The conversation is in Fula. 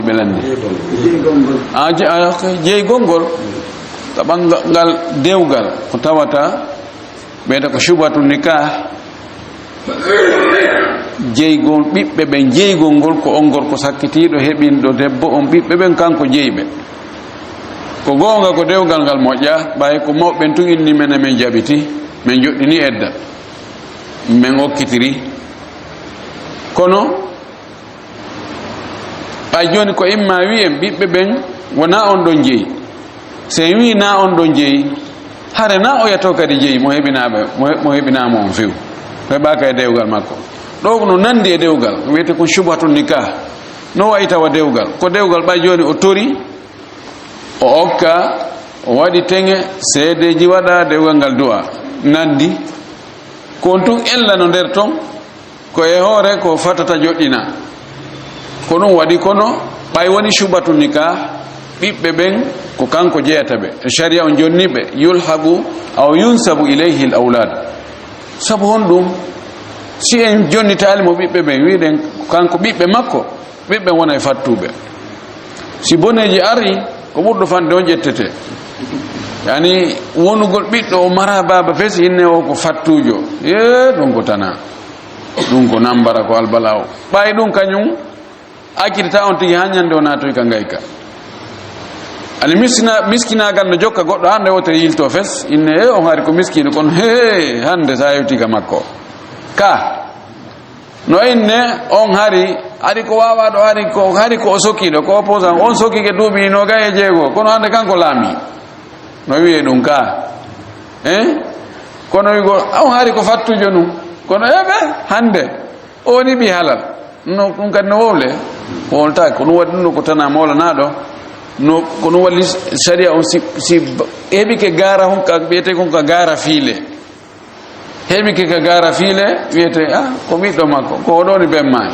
belande jeey gongol ka bangal dewgal ko tawata beeda ko shubatu nikah jeygol bibbe be jeygol ngol ko ongol ko sakkitido hebindo debbo on bibbe ben kanko jeybe ko gonga ko dewgal ngal moƴƴa bay ko mawben tun inni men men jabiti men joddini edda men okkitiri kono bay joni ko imma wi'en bibbe ben wona on don jeyi se wi na on don jeyi hare na o yato kadi jeyi mo hebinamo on few ba kay dewgal makko do no nandi e dewgal wete ko shubhatun nikah no wayta wa dewgal ko dewgal bay joni o tori o okka o wadi tenge seedeji wada dewgal ngal du'a nandi ko tun ella no der ton ko e hore ko fatata joddina ko non wadi kono bay woni shubhatun nikah bibbe ben ko kanko jeyata be sharia on jonni be yulhabu aw yunsabu ilayhi al awlad sabu hondum si en jonni talimo bibbe ben wiiden kanko bibbe makko bibbe wona e fattube si boneji ari ko burdo fande on jettete yani wonugol biddo o mara baba fes inne o ko fattujo dum ko tana dum ko nambara ko albalaw bay dum kanyum akirta on tigi hanyande on atoy ka ngayka ali miskina gal no jokka goddo hande wotere yilto fes inne on hari ko miskino kon hande sa yewti ka makko ka no inne on hari ari ko wawa do hari ko sokido ko opposant on soki ke dubi no gaye jego kono hande kanko laami no wiye dum ka kono wigo on hari ko fattujo nu kono hande oni bi halal no kun kan no wole wolta ko no wadno ko tana mola nado no kono wali sharia on si ebi ke gara hon ka biete kon ka gara file hebi ke ka gara file wiete ko mi do makko ko do ni be mai